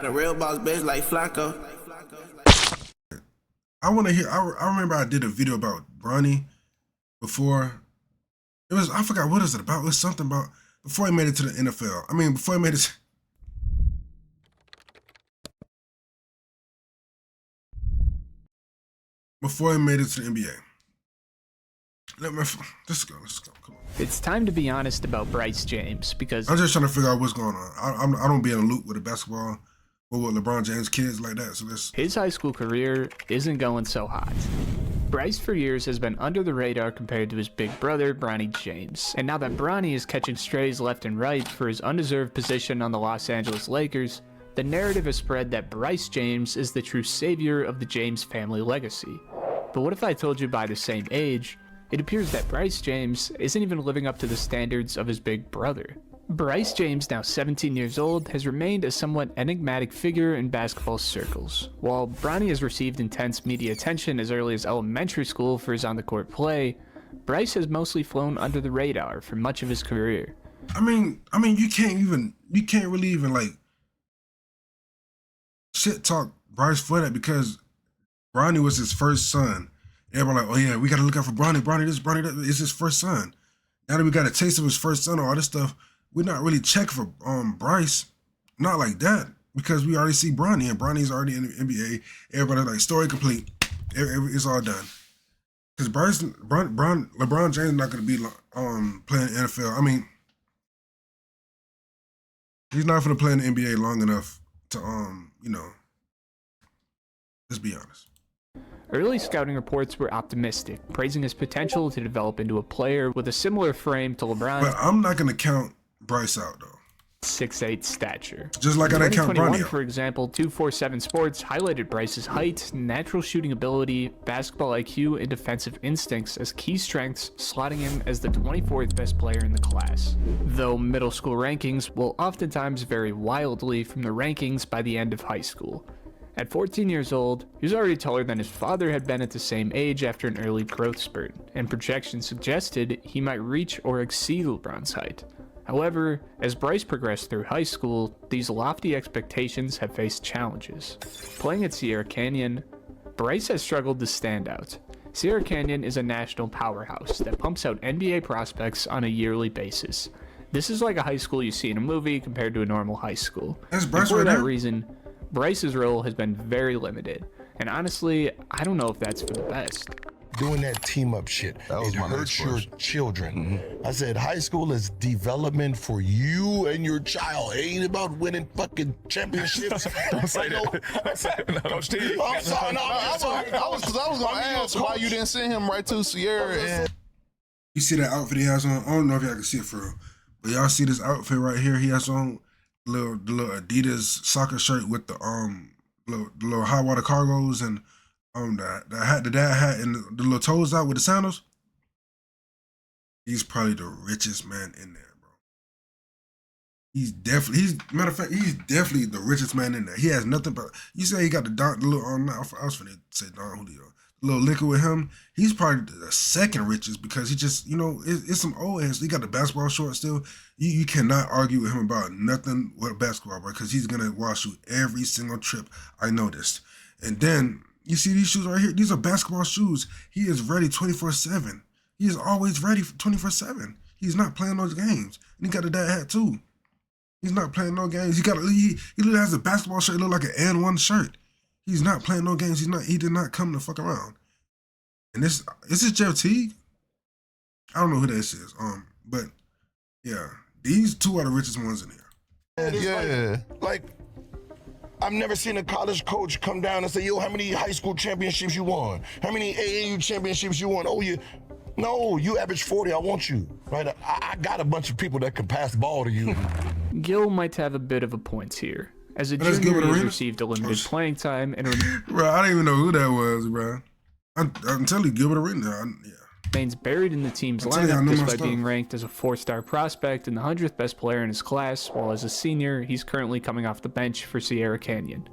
A real boss bitch like Flacco. I want to hear. I remember I did a video about Bronny before. It was, I forgot what is it about. It was something about before he made it to the NFL. I mean, before he made it. Before he made it to the NBA. Let's go. Come on. It's time to be honest about Bryce James because I'm just trying to figure out what's going on. I don't be in a loop with the basketball or with LeBron James kids like that. So his high school career isn't going so hot. Bryce for years has been under the radar compared to his big brother, Bronny James. And now that Bronny is catching strays left and right for his undeserved position on the Los Angeles Lakers, the narrative has spread that Bryce James is the true savior of the James family legacy. But what if I told you by the same age, it appears that Bryce James isn't even living up to the standards of his big brother. Bryce James, now 17 years old, has remained a somewhat enigmatic figure in basketball circles. While Bronny has received intense media attention as early as elementary school for his on-the-court play, Bryce has mostly flown under the radar for much of his career. I mean, you can't really even like shit talk Bryce for that because Bronny was his first son. Everybody like, oh yeah, we gotta look out for Bronny. Bronny this, Bronny that. It's his first son. Now that we got a taste of his first son, all this stuff, we're not really checking for Bryce. Not like that because we already see Bronny and Bronny's already in the NBA. Everybody like story complete. It's all done. Because LeBron James is not gonna be playing NFL. I mean, he's not gonna play in the NBA long enough to let's be honest. Early scouting reports were optimistic, praising his potential to develop into a player with a similar frame to LeBron's. But I'm not going to count Bryce out, though. 6'8" stature. Just like I didn't count Bronny out. For example, 247 Sports highlighted Bryce's height, natural shooting ability, basketball IQ, and defensive instincts as key strengths, slotting him as the 24th best player in the class. Though middle school rankings will oftentimes vary wildly from the rankings by the end of high school. At 14 years old, he was already taller than his father had been at the same age after an early growth spurt, and projections suggested he might reach or exceed LeBron's height. However, as Bryce progressed through high school, these lofty expectations have faced challenges. Playing at Sierra Canyon, Bryce has struggled to stand out. Sierra Canyon is a national powerhouse that pumps out NBA prospects on a yearly basis. This is like a high school you see in a movie compared to a normal high school. That's Bryce for right that now? reason, Bryce's role has been very limited, and honestly, I don't know if that's for the best. Doing that team up shit, it hurts your children. I said high school is development for you and your child. It ain't about winning fucking championships. Don't say that. Don't say that. No, Steve. I'm sorry, no, I was gonna ask why you didn't send him right to Sierra. And You see that outfit he has on? I don't know if y'all can see it for real, but y'all see this outfit right here? He has on the little Adidas soccer shirt with the little high water cargos and the dad hat and the little toes out with the sandals. He's probably the richest man in there, bro. Matter of fact, he's definitely the richest man in there. He has nothing but, you say he got the little, I was finna say Don Julio, the little liquor with him. He's probably the second richest because he just, it's some old ass. He got the basketball shorts still. You cannot argue with him about nothing with basketball, bro, because he's gonna wash you every single trip. I noticed. And then you see these shoes right here. These are basketball shoes. He is ready 24/7. He is always ready 24/7. He's not playing those games. And he got a dad hat too. He's not playing no games. He literally has a basketball shirt. It look like an N1 shirt. He's not playing no games. He did not come to fuck around. And is this Jeff Teague? I don't know who this is. But yeah, these two are the richest ones in here. yeah, like, I've never seen a college coach come down and say, yo, how many high school championships you won? How many AAU championships you won? Oh, you average 40, I want you. Right? I got a bunch of people that can pass the ball to you. Gil might have a bit of a point here. As a Let's junior, give it a he's ring. received a limited playing time and Bro, I didn't even know who that was, bro. I'm telling you, Gilbert Arenas. Yeah. remains buried in the team's I'll tell you, I know lineup my despite stuff. being ranked as a 4-star prospect and the 100th best player in his class, while as a senior, he's currently coming off the bench for Sierra Canyon.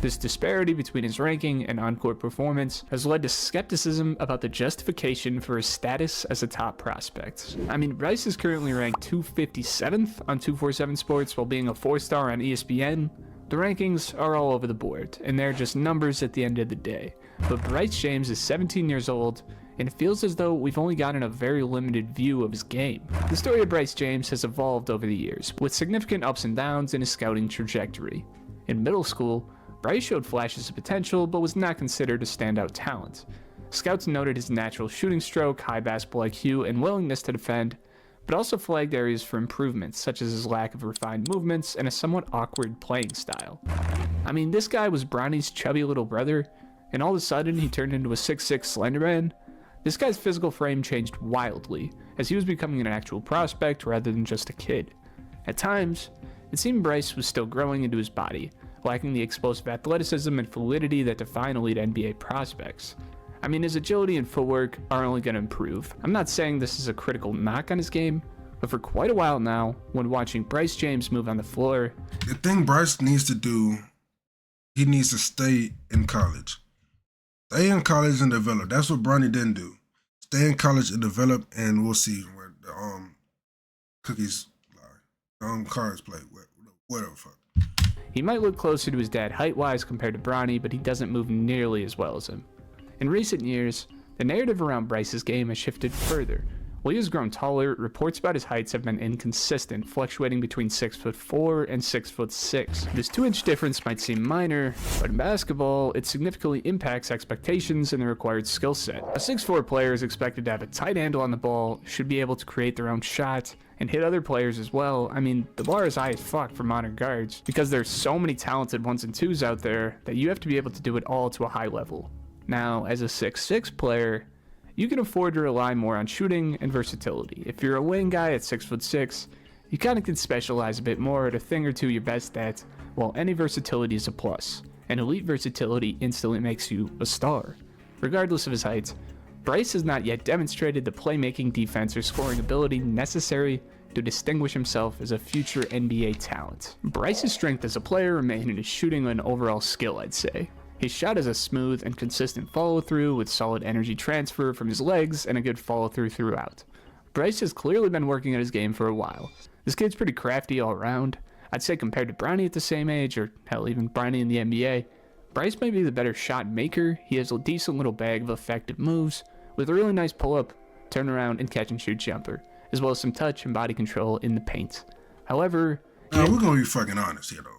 This disparity between his ranking and on-court performance has led to skepticism about the justification for his status as a top prospect. I mean, Bryce is currently ranked 257th on 247 Sports while being a 4-star on ESPN, The rankings are all over the board, and they're just numbers at the end of the day. But Bryce James is 17 years old, and it feels as though we've only gotten a very limited view of his game. The story of Bryce James has evolved over the years, with significant ups and downs in his scouting trajectory. In middle school, Bryce showed flashes of potential, but was not considered a standout talent. Scouts noted his natural shooting stroke, high basketball IQ, and willingness to defend, but also flagged areas for improvements, such as his lack of refined movements and a somewhat awkward playing style. I mean, this guy was Bronny's chubby little brother, and all of a sudden he turned into a 6'6" Slenderman. This guy's physical frame changed wildly, as he was becoming an actual prospect rather than just a kid. At times, it seemed Bryce was still growing into his body, lacking the explosive athleticism and fluidity that define elite NBA prospects. I mean, his agility and footwork are only going to improve. I'm not saying this is a critical knock on his game, but for quite a while now, when watching Bryce James move on the floor, the thing Bryce needs to do, he needs to stay in college. Stay in college and develop. That's what Bronny didn't do. Stay in college and develop, and we'll see where the cookies lie. Cards play, whatever fuck. He might look closer to his dad height-wise compared to Bronny, but he doesn't move nearly as well as him. In recent years, the narrative around Bryce's game has shifted further. While he has grown taller, reports about his heights have been inconsistent, fluctuating between 6'4" and 6'6". This 2-inch difference might seem minor, but in basketball, it significantly impacts expectations and the required skill set. A 6'4" player is expected to have a tight handle on the ball, should be able to create their own shot, and hit other players as well. I mean, the bar is high as fuck for modern guards, because there's so many talented 1s and 2s out there that you have to be able to do it all to a high level. Now, as a 6'6" player, you can afford to rely more on shooting and versatility. If you're a wing guy at 6'6", you kind of can specialize a bit more at a thing or two you're best at, while any versatility is a plus, and elite versatility instantly makes you a star. Regardless of his height, Bryce has not yet demonstrated the playmaking, defense, or scoring ability necessary to distinguish himself as a future NBA talent. Bryce's strength as a player remains in his shooting and overall skill, I'd say. His shot is a smooth and consistent follow-through with solid energy transfer from his legs and a good follow-through throughout. Bryce has clearly been working at his game for a while. This kid's pretty crafty all around. I'd say compared to Bronny at the same age, or hell, even Bronny in the NBA, Bryce may be the better shot maker. He has a decent little bag of effective moves, with a really nice pull-up, turnaround, and catch-and-shoot jumper, as well as some touch and body control in the paint. However... Now, we're going to be fucking honest here, though.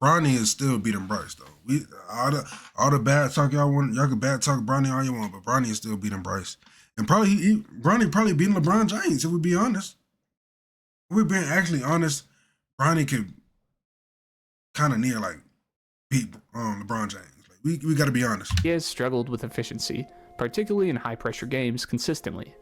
Bronny is still beating Bryce, though. All the bad talk y'all want, y'all can bad talk Bronny all you want, but Bronny is still beating Bryce. And probably Bronny probably beating LeBron James, if we be honest. If we're being actually honest, Bronny could kind of near like beat LeBron James. Like, we got to be honest. He has struggled with efficiency, particularly in high-pressure games, consistently.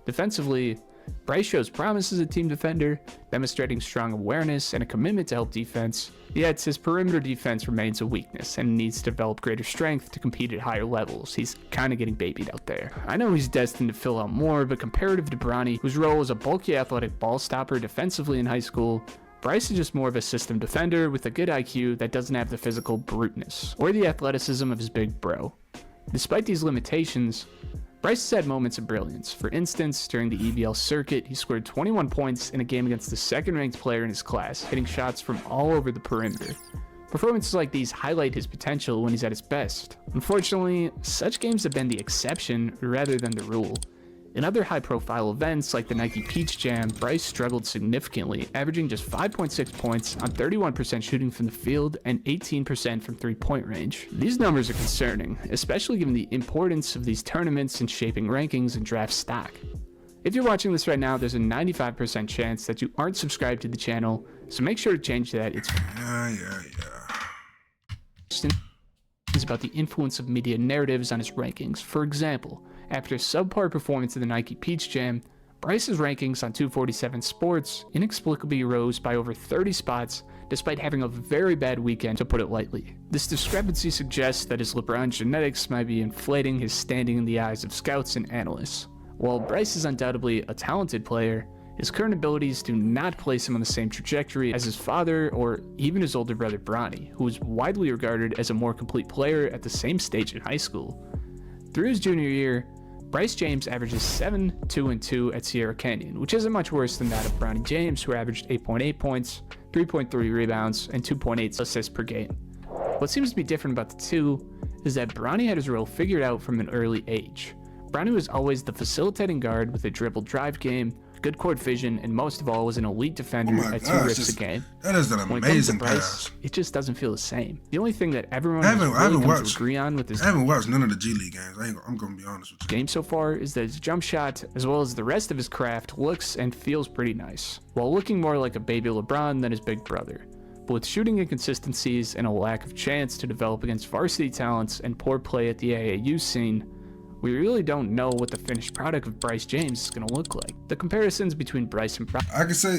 Defensively, Bryce shows promise as a team defender, demonstrating strong awareness and a commitment to help defense, yet his perimeter defense remains a weakness and needs to develop greater strength to compete at higher levels. He's kind of getting babied out there. I know he's destined to fill out more, but comparative to Bronny, whose role as a bulky athletic ball stopper defensively in high school, Bryce is just more of a system defender with a good IQ that doesn't have the physical bruteness or the athleticism of his big bro. Despite these limitations, Bryce has had moments of brilliance. For instance, during the EBL circuit, he scored 21 points in a game against the second-ranked player in his class, hitting shots from all over the perimeter. Performances like these highlight his potential when he's at his best. Unfortunately, such games have been the exception rather than the rule. In other high-profile events like the Nike Peach Jam, Bryce struggled significantly, averaging just 5.6 points on 31% shooting from the field and 18% from three-point range. These numbers are concerning, especially given the importance of these tournaments in shaping rankings and draft stock. If you're watching this right now, there's a 95% chance that you aren't subscribed to the channel, so make sure to change that. It's about the influence of media narratives on his rankings. For example, after a subpar performance in the Nike Peach Jam, Bryce's rankings on 247 Sports inexplicably rose by over 30 spots despite having a very bad weekend, to put it lightly. This discrepancy suggests that his LeBron genetics might be inflating his standing in the eyes of scouts and analysts. While Bryce is undoubtedly a talented player, his current abilities do not place him on the same trajectory as his father or even his older brother Bronny, who is widely regarded as a more complete player at the same stage in high school. Through his junior year, Bryce James averages 7, 2, and 2 at Sierra Canyon, which isn't much worse than that of Bronny James, who averaged 8.8 points, 3.3 rebounds, and 2.8 assists per game. What seems to be different about the two is that Bronny had his role figured out from an early age. Bronny was always the facilitating guard with a dribble drive game, good court vision, and most of all was an elite defender at 2 rips a game. That is an amazing pass. It just doesn't feel the same. The only thing that everyone I haven't to agree on with his I haven't watched none of the G League games. I'm gonna be honest with you. Game so far is that his jump shot, as well as the rest of his craft, looks and feels pretty nice, while looking more like a baby LeBron than his big brother. But with shooting inconsistencies and a lack of chance to develop against varsity talents and poor play at the AAU scene, we really don't know what the finished product of Bryce James is going to look like. The comparisons between Bryce and I can say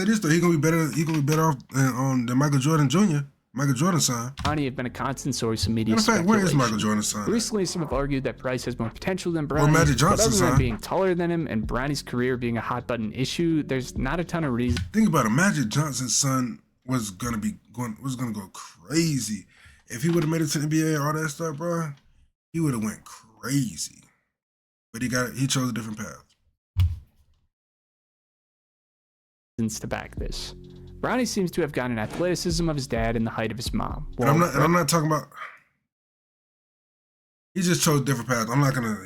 this though, he's gonna be better off than Michael Jordan Jr. Michael Jordan's son. Bronny have been a constant source of media Matter of fact, where is Michael Jordan's son? Recently, some have argued that Bryce has more potential than Bronny. Or Magic Johnson's but other than son. being taller than him and Bronny's career being a hot button issue, there's not a ton of reason. Think about it. Magic Johnson's son was gonna go crazy if he would have made it to the NBA. All that stuff, bro. He would have went crazy. But he chose a different path. To back this, Bronny seems to have gotten athleticism of his dad and the height of his mom. And I'm not talking about. He just chose a different path. I'm not gonna.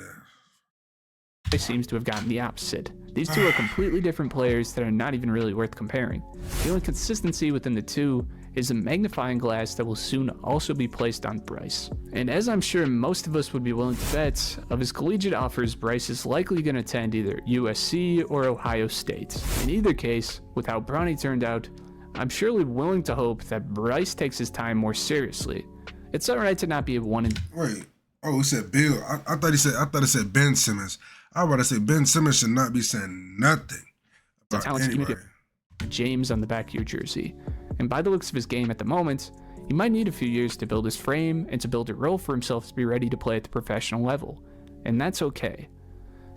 He seems to have gotten the opposite. These two are completely different players that are not even really worth comparing. The only consistency within the two is a magnifying glass that will soon also be placed on Bryce. And as I'm sure most of us would be willing to bet, of his collegiate offers, Bryce is likely going to attend either USC or Ohio State. In either case, with how Bronny turned out, I'm surely willing to hope that Bryce takes his time more seriously. It's alright to not be a one and... Wait. Oh, it said Bill. I thought it said Ben Simmons. I was about to say Ben Simmons should not be saying nothing about anybody. James on the back of your jersey. And by the looks of his game at the moment, he might need a few years to build his frame and to build a role for himself to be ready to play at the professional level. And that's okay.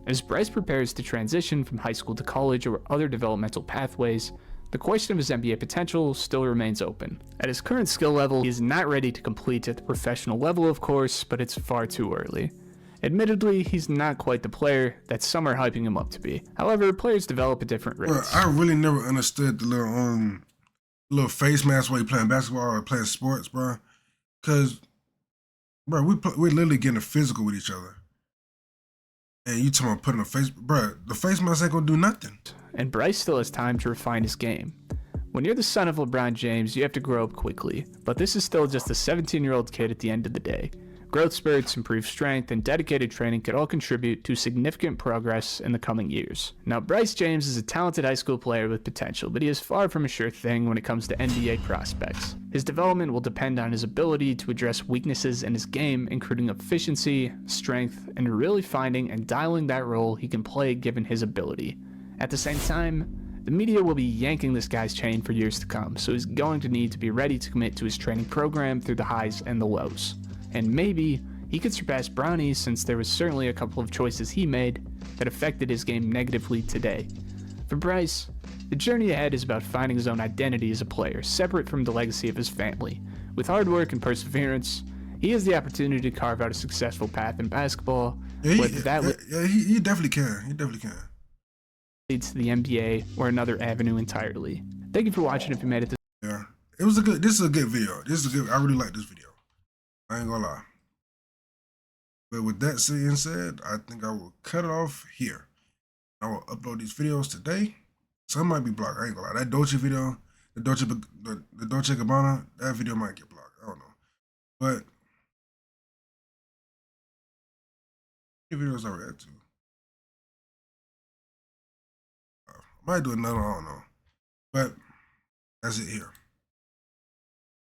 As Bryce prepares to transition from high school to college or other developmental pathways, the question of his NBA potential still remains open. At his current skill level, he is not ready to complete at the professional level, of course, but it's far too early. Admittedly, he's not quite the player that some are hyping him up to be. However, players develop at different rates. Bro, I really never understood the little face mask while you playing basketball or playing sports, bro. Cause, bro, we're literally getting physical with each other. And you talking about putting a face, bro, the face mask ain't gonna do nothing. And Bryce still has time to refine his game. When you're the son of LeBron James, you have to grow up quickly, but this is still just a 17-year-old kid at the end of the day. Growth spurts, improved strength, and dedicated training could all contribute to significant progress in the coming years. Now, Bryce James is a talented high school player with potential, but he is far from a sure thing when it comes to NBA prospects. His development will depend on his ability to address weaknesses in his game, including efficiency, strength, and really finding and dialing that role he can play given his ability. At the same time, the media will be yanking this guy's chain for years to come, so he's going to need to be ready to commit to his training program through the highs and the lows. And maybe he could surpass Bronny, since there was certainly a couple of choices he made that affected his game negatively today. For Bryce, the journey ahead is about finding his own identity as a player, separate from the legacy of his family. With hard work and perseverance, he has the opportunity to carve out a successful path in basketball. Yeah, he definitely can. He definitely can. Leads to the NBA or another avenue entirely. Thank you for watching. If you made it this Yeah, this is a good video. I really like this video. I ain't gonna lie. But with that being said, I think I will cut it off here. I will upload these videos today. Some might be blocked. I ain't gonna lie. That Dolce video, the Dolce Gabbana, that video might get blocked. I don't know. But the videos I read to. I might do another, I don't know. But that's it here.